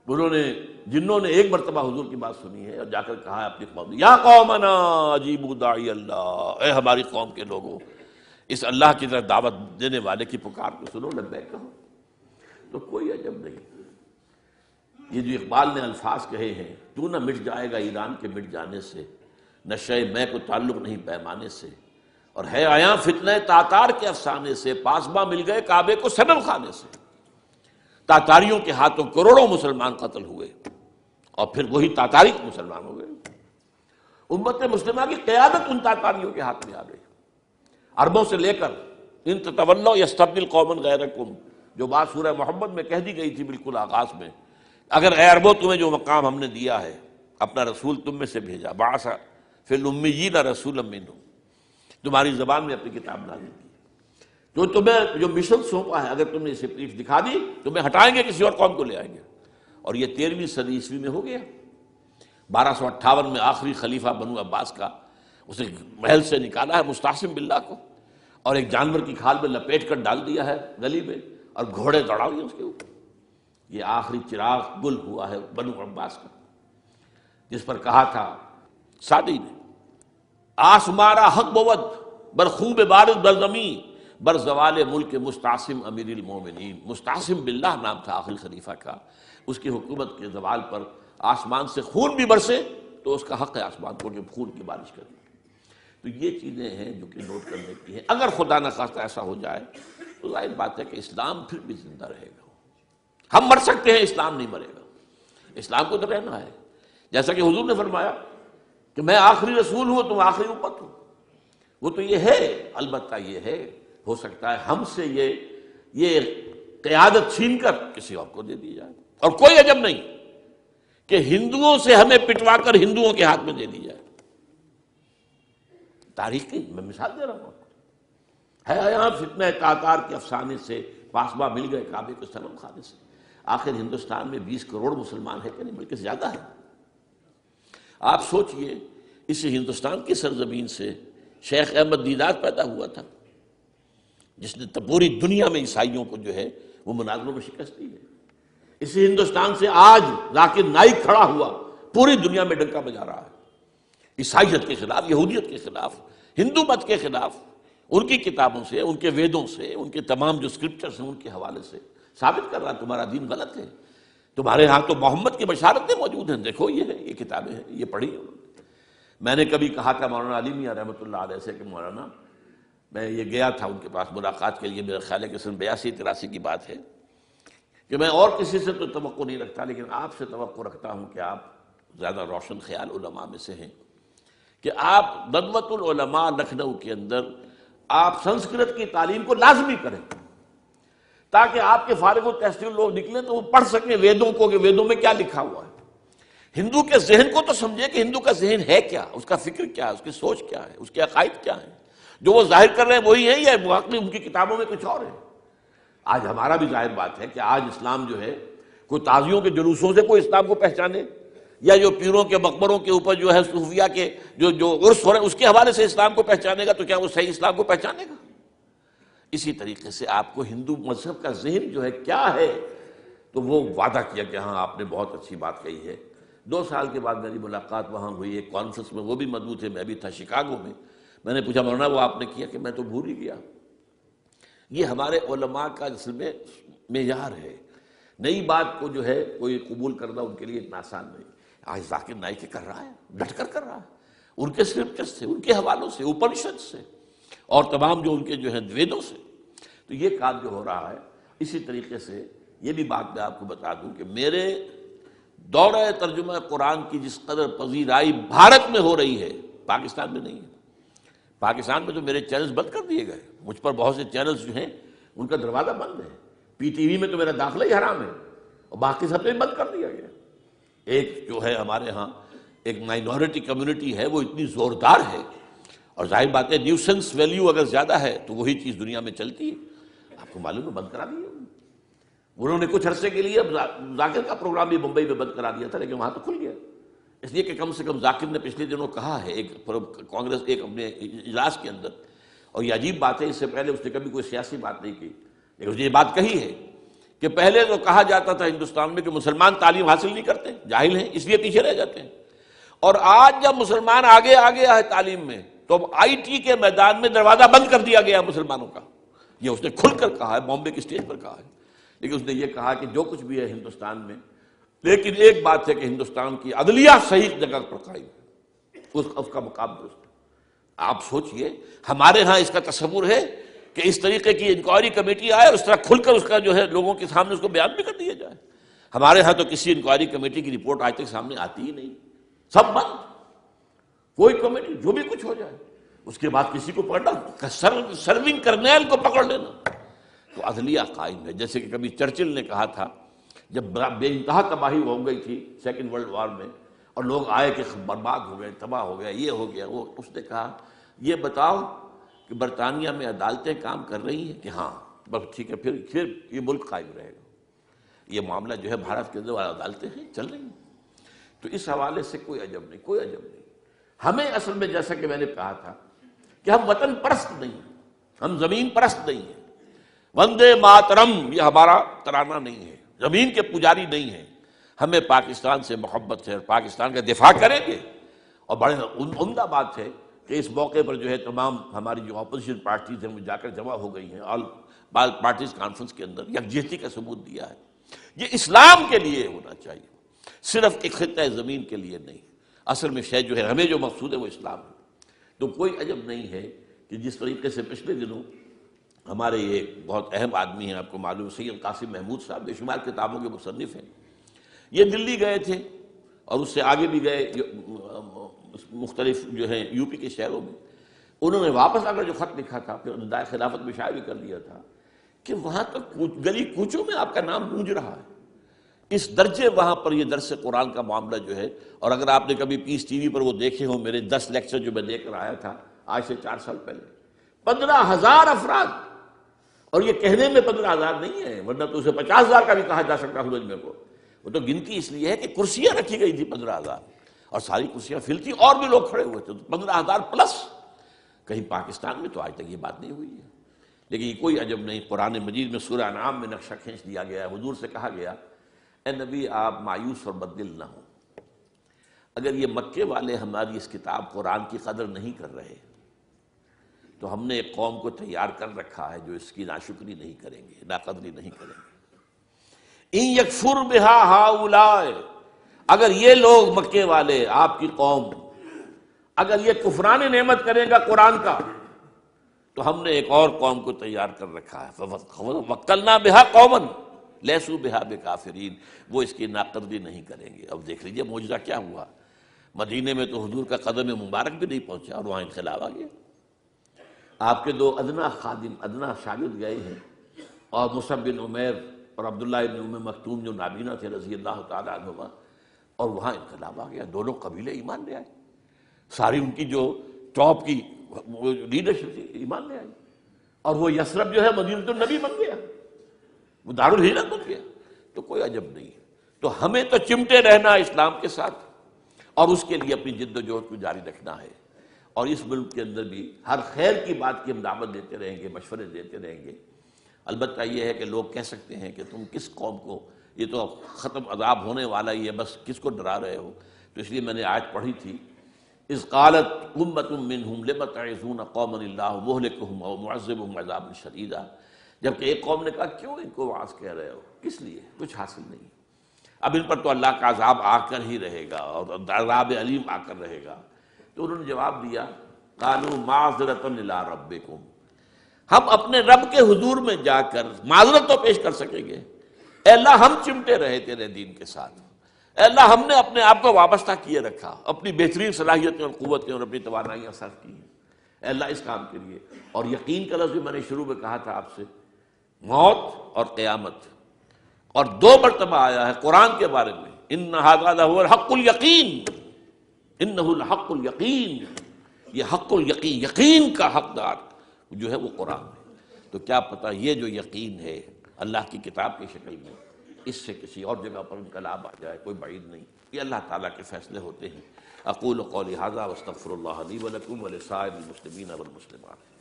انہوں نے جنوں نے ایک مرتبہ حضور کی بات سنی ہے اور جا کر کہا ہے اپنی قوم، یا قومنا اجیبوا داعی اللہ، اے ہماری قوم کے لوگوں، اس اللہ کی طرف دعوت دینے والے کی پکار کو سنو، لبیک کہو۔ تو کوئی عجب نہیں، یہ جو اقبال نے الفاظ کہے ہیں، تو نہ مٹ جائے گا ایران کے مٹ جانے سے، نشے میں کو تعلق نہیں پیمانے سے، اور ہے آیا فتنہ تاتار کے افسانے سے، پاسباں مل گئے کعبے کو صنم خانے سے۔ تاتاریوں کے ہاتھوں کروڑوں مسلمان قتل ہوئے اور پھر وہی تاتاری مسلمان ہو گئے۔ امت مسلمہ کی قیادت ان تاتاریوں کے ہاتھ میں آ گئی، عربوں سے لے کر ان تتولوا یستبدل قوما غیرکم، جو بات سورہ محمد میں کہہ دی گئی تھی بالکل آغاز میں، اگر اے عربوں تمہیں جو مقام ہم نے دیا ہے، اپنا رسول تم میں سے بھیجا، بعث فی الامیین رسولا منہم، تمہاری زبان میں اپنی کتاب نازل کی، جو تمہیں جو مشن سونپا ہے، اگر تم نے اسے پیٹھ دکھا دی تمہیں ہٹائیں گے، کسی اور قوم کو لے آئیں گے۔ اور یہ 13ویں صدی عیسوی میں ہو گیا۔ 1258 میں آخری خلیفہ بنو عباس کا اسے محل سے نکالا ہے مستعصم باللہ کو، اور ایک جانور کی کھال میں لپیٹ کر ڈال دیا ہے گلی میں، اور گھوڑے دوڑا دیے اس کے اوپر۔ یہ آخری چراغ گل ہوا ہے بنو عباس کا، جس پر کہا تھا سعدی نے، آسمارا حق بود بر خوب بارد بر زمین، بر زوال ملک مستعصم امیر المومنین۔ مستعصم باللہ نام تھا آخری خلیفہ کا، اس کی حکومت کے زوال پر آسمان سے خون بھی برسے تو اس کا حق ہے آسمان کو کہ خون کی بارش کرے۔ تو یہ چیزیں ہیں جو کہ نوٹ کرنے کی ہیں۔ اگر خدا نخواستہ ایسا ہو جائے تو ظاہر بات ہے کہ اسلام پھر بھی زندہ رہے گا۔ ہم مر سکتے ہیں، اسلام نہیں مرے گا، اسلام کو تو رہنا ہے۔ جیسا کہ حضور نے فرمایا کہ میں آخری رسول ہوں، تم آخری امت ہو، وہ تو یہ ہے، البتہ یہ ہے ہو سکتا ہے ہم سے یہ قیادت چھین کر کسی اور کو دے دی جائے، اور کوئی عجب نہیں کہ ہندوؤں سے ہمیں پٹوا کر ہندوؤں کے ہاتھ میں دے دی جائے۔ تاریخ کی میں مثال دے رہا ہوں، ہے یہاں فتنہ تاتار کے افسانے سے، پاسباں مل گئے کعبے کے صنم خانے سے۔ آخر ہندوستان میں 20 کروڑ مسلمان ہے کہ نہیں، بلکہ زیادہ ہے۔ آپ سوچئے اس ہندوستان کی سرزمین سے شیخ احمد دیدار پیدا ہوا تھا، جس نے پوری دنیا میں عیسائیوں کو جو ہے وہ مناظروں میں شکست دی ہے۔ اسی ہندوستان سے آج ذاکر نائک کھڑا ہوا، پوری دنیا میں ڈنکا بجا رہا ہے، عیسائیت کے خلاف، یہودیت کے خلاف، ہندو مت کے خلاف، ان کی کتابوں سے، ان کے ویدوں سے، ان کے تمام جو اسکرپچرز ہیں ان کے حوالے سے ثابت کر رہا ہے تمہارا دین غلط ہے، تمہارے ہاں تو محمد کی بشارتیں موجود ہیں، دیکھو یہ ہے، یہ کتابیں ہیں، یہ پڑھی ہیں۔ میں نے کبھی کہا تھا مولانا علی میاں رحمۃ اللہ علیہ سے کہ مولانا، میں یہ گیا تھا ان کے پاس ملاقات کے لیے، میرا خیال ہے کہ سن 82-83 کی بات ہے، کہ میں اور کسی سے تو توقع نہیں رکھتا، لیکن آپ سے توقع رکھتا ہوں کہ آپ زیادہ روشن خیال علماء میں سے ہیں، کہ آپ ندوۃ العلماء لکھنؤ کے اندر آپ سنسکرت کی تعلیم کو لازمی کریں، تاکہ آپ کے فارغ التحصیل لوگ نکلیں تو وہ پڑھ سکیں ویدوں کو کہ ویدوں میں کیا لکھا ہوا ہے۔ ہندو کے ذہن کو تو سمجھے کہ ہندو کا ذہن ہے کیا، اس کا فکر کیا ہے، اس کی سوچ کیا ہے، اس کے عقائد کیا ہیں، جو وہ ظاہر کر رہے ہیں وہی ہیں یا واقعی ان کی کتابوں میں کچھ اور ہے۔ آج ہمارا بھی ظاہر بات ہے کہ آج اسلام جو ہے، کوئی تازیوں کے جلوسوں سے کوئی اسلام کو پہچانے، یا جو پیروں کے مقبروں کے اوپر جو ہے صوفیہ کے جو عرس ہو رہے ہیں اس کے حوالے سے اسلام کو پہچانے گا، تو کیا وہ صحیح اسلام کو پہچانے گا؟ اسی طریقے سے آپ کو ہندو مذہب کا ذہن جو ہے کیا ہے، تو وہ وعدہ کیا کہ ہاں آپ نے بہت اچھی بات کہی ہے۔ 2 سال کے بعد میری ملاقات وہاں ہوئی ایک کانفرنس میں، وہ بھی مدعو تھے، میں بھی تھا شکاگو میں۔ میں نے پوچھا مولانا وہ آپ نے کیا؟ کہ میں تو بھول ہی گیا۔ یہ ہمارے علماء کا اصل میں معیار ہے، نئی بات کو جو ہے کوئی قبول کرنا ان کے لیے اتنا آسان نہیں۔ آج ذاکر نائک کر رہا ہے، ڈٹ کر کر رہا ہے، ان کے اسکرپچر سے، ان کے حوالوں سے، اپنشد سے، اور تمام جو ان کے جو ہے ویدوں سے، تو یہ کام جو ہو رہا ہے۔ اسی طریقے سے یہ بھی بات میں آپ کو بتا دوں کہ میرے دورہ ترجمہ قرآن کی جس قدر پذیرائی بھارت میں ہو رہی ہے، پاکستان میں نہیں ہے۔ پاکستان میں تو میرے چینلز بند کر دیے گئے، مجھ پر بہت سے چینلز جو ہیں ان کا دروازہ بند ہے، پی ٹی وی میں تو میرا داخلہ ہی حرام ہے، اور باقی سب پہ بند کر دیا گیا۔ ایک جو ہے ہمارے ہاں ایک مائنورٹی کمیونٹی ہے، وہ اتنی زوردار ہے، اور ظاہر بات ہے نیوسنس ویلیو اگر زیادہ ہے تو وہی چیز دنیا میں چلتی ہے۔ آپ کو معلوم ہے بند کرا دیا انہوں نے کچھ عرصے کے لیے، اب ذاکر کا پروگرام بھی ممبئی میں بند کرا دیا تھا، لیکن وہاں تو کھل گیا، اس لیے کہ کم سے کم ذاکر نے پچھلے دنوں کہا ہے ایک کانگریس ایک اپنے اجلاس کے اندر، اور یہ عجیب بات ہے، اس سے پہلے اس نے کبھی کوئی سیاسی بات نہیں کی، لیکن اس نے یہ بات کہی ہے کہ پہلے تو کہا جاتا تھا ہندوستان میں کہ مسلمان تعلیم حاصل نہیں کرتے، جاہل ہیں، اس لیے پیچھے رہ جاتے ہیں، اور آج جب مسلمان آگے آ گیا ہے تعلیم میں تو اب آئی ٹی کے میدان میں دروازہ بند کر دیا گیا مسلمانوں کا. یہ اس نے کھل کر کہا ہے، بامبے کی اسٹیج پر کہا ہے. لیکن اس نے یہ کہا کہ جو کچھ بھی ہے ہندوستان میں، لیکن ایک بات ہے کہ ہندوستان کی عدلیہ صحیح جگہ پر قائم ہے، اس کا مقام درست ہے. آپ سوچئے ہمارے ہاں اس کا تصور ہے کہ اس طریقے کی انکوائری کمیٹی آئے اور اس طرح کھل کر اس کا جو ہے لوگوں کے سامنے اس کو بیان بھی کر دیا جائے. ہمارے ہاں تو کسی انکوائری کمیٹی کی رپورٹ آج تک سامنے آتی ہی نہیں، سب بند. کوئی کمیٹی جو بھی کچھ ہو جائے اس کے بعد کسی کو پکڑنا، سرونگ کرنیل کو پکڑ لینا. تو عدلیہ قائم ہے. جیسے کہ کبھی چرچل نے کہا تھا جب بے انتہا تباہی ہو گئی تھی سیکنڈ ورلڈ وار میں اور لوگ آئے کہ برباد ہو گئے، تباہ ہو گیا، یہ ہو گیا وہ، اس نے کہا یہ بتاؤ کہ برطانیہ میں عدالتیں کام کر رہی ہیں کہ ہاں، بس ٹھیک ہے، پھر یہ ملک قائم رہے گا. یہ معاملہ جو ہے بھارت کے اندر عدالتیں ہیں چل رہی ہیں. تو اس حوالے سے کوئی عجب نہیں، کوئی عجب نہیں. ہمیں اصل میں جیسا کہ میں نے کہا تھا کہ ہم وطن پرست نہیں ہیں، ہم زمین پرست نہیں ہیں. وندے ماترم یہ ہمارا ترانہ نہیں ہے، زمین کے پجاری نہیں ہیں. ہمیں پاکستان سے محبت ہے اور پاکستان کا دفاع کریں گے. اور بڑے عمدہ بات ہے کہ اس موقع پر جو ہے تمام ہماری جو اپوزیشن پارٹیز ہیں وہ جا کر جمع ہو گئی ہیں، آل پارٹیز کانفرنس کے اندر یکجہتی کا ثبوت دیا ہے. یہ اسلام کے لیے ہونا چاہیے، صرف ایک خطہ زمین کے لیے نہیں. اصل میں شے جو ہے ہمیں جو مقصود ہے وہ اسلام ہے. تو کوئی عجب نہیں ہے کہ جس طریقے سے پچھلے دنوں ہمارے یہ بہت اہم آدمی ہیں، آپ کو معلوم ہے سید قاسم محمود صاحب بے شمار کتابوں کے مصنف ہیں، یہ دلی گئے تھے اور اس سے آگے بھی گئے مختلف جو ہیں یو پی کے شہروں میں. انہوں نے واپس آ کر جو خط لکھا تھا پھر ندائے خلافت میں شائع بھی کر دیا تھا کہ وہاں تک گلی کوچوں میں آپ کا نام گونج رہا ہے. اس درجے وہاں پر یہ درس قرآن کا معاملہ جو ہے. اور اگر آپ نے کبھی پیس ٹی وی پر وہ دیکھے ہوں میرے 10 لیکچر جو میں دے کر آیا تھا آج سے 4 سال پہلے، 15,000 افراد. اور یہ کہنے میں 15,000 نہیں ہے، ورنہ تو اسے 50,000 کا بھی کہا جا سکتا ہے میں کو. وہ تو گنتی اس لیے ہے کہ کرسیاں رکھی گئی تھی 15,000 اور ساری کرسیاں فل تھی اور بھی لوگ کھڑے ہوئے تھے، 15,000 پلس. کہیں پاکستان میں تو آج تک یہ بات نہیں ہوئی ہے. لیکن یہ کوئی عجب نہیں. قرآن مجید میں سورہ انعام میں نقشہ کھینچ دیا گیا ہے. حضور سے کہا گیا اے نبی آپ مایوس اور بددل نہ ہوں. اگر یہ مکے والے ہماری اس کتاب قرآن کی قدر نہیں کر رہے تو ہم نے ایک قوم کو تیار کر رکھا ہے جو اس کی ناشکری نہیں کریں گے، ناقدری نہیں کریں گے. ان یکفر بہا ہؤلاء، اگر یہ لوگ مکے والے آپ کی قوم اگر یہ کفران نعمت کرے گا قرآن کا تو ہم نے ایک اور قوم کو تیار کر رکھا ہے. وَوَكَّلْنَا بِهَا قَوْمًا لَيْسُوا بِهَا بِكَافِرِينَ، وہ اس کی ناقدری نہیں کریں گے. اب دیکھ لیجئے معجزہ کیا ہوا. مدینے میں تو حضور کا قدم مبارک بھی نہیں پہنچا اور وہاں انقلاب آ گیا. آپ کے 2 ادنا خادم، ادنا شاگرد گئے ہیں، اور مصعب بن عمیر اور عبداللہ بن ام مکتوم جو نابینا تھے رضی اللہ تعالیٰ عنہما، اور وہاں انقلاب آ گیا. دونوں قبیلے ایمان لے آئے، ساری ان کی جو ٹاپ کی لیڈرشپ تھی ایمان لے آئی. اور وہ یثرب جو ہے مدینہ النبی بن گیا، وہ دارالہجرت بن گیا. تو کوئی عجب نہیں. تو ہمیں تو چمٹے رہنا اسلام کے ساتھ اور اس کے لیے اپنی جد و جہد کو جاری رکھنا ہے. اور اس ملک کے اندر بھی ہر خیر کی بات کی ہم دعوت دیتے رہیں گے، مشورے دیتے رہیں گے. البتہ یہ ہے کہ لوگ کہہ سکتے ہیں کہ تم کس قوم کو، یہ تو ختم عذاب ہونے والا ہی ہے، بس کس کو ڈرا رہے ہو. تو اس لیے میں نے آیت پڑھی تھی اذ قالت امة منهم لم تعظون قوما اللہ مہلکہم او معذبہم عذابا شدیدا. جبکہ ایک قوم نے کہا کیوں ان کو وعظ کہہ رہے ہو، کس لیے، کچھ حاصل نہیں. اب ان پر تو اللہ کا عذاب آ کر ہی رہے گا اور عذاب علیم آ کر رہے گا. تو انہوں نے جواب دیا قالوا معذرۃ الی ربکم، ہم اپنے رب کے حضور میں جا کر معذرت تو پیش کر سکیں گے. اے اللہ ہم چمٹے رہے تیرے دین کے ساتھ، اے اللہ ہم نے اپنے آپ کو وابستہ کیے رکھا، اپنی بہترین صلاحیتیں اور قوتیں اور اپنی توانائیاں صرف کی ہیں اے اللہ اس کام کے لیے. اور یقین کا لفظ بھی میں نے شروع میں کہا تھا آپ سے، موت اور قیامت، اور 2 مرتبہ آیا ہے قرآن کے بارے میں ان ھذا لھو الحق الیقین، انہ الحق الیقین. یہ حق الیقین، یقین کا حقدار جو ہے وہ قرآن ہے. تو کیا پتہ یہ جو یقین ہے اللہ کی کتاب کی شکل میں، اس سے کسی اور جگہ پر انقلاب آ جائے، کوئی بعید نہیں. یہ اللہ تعالیٰ کے فیصلے ہوتے ہیں. اقول قولی ھذا واستغفر اللہ لی ولکم ولسائر المسلمین والمسلمات.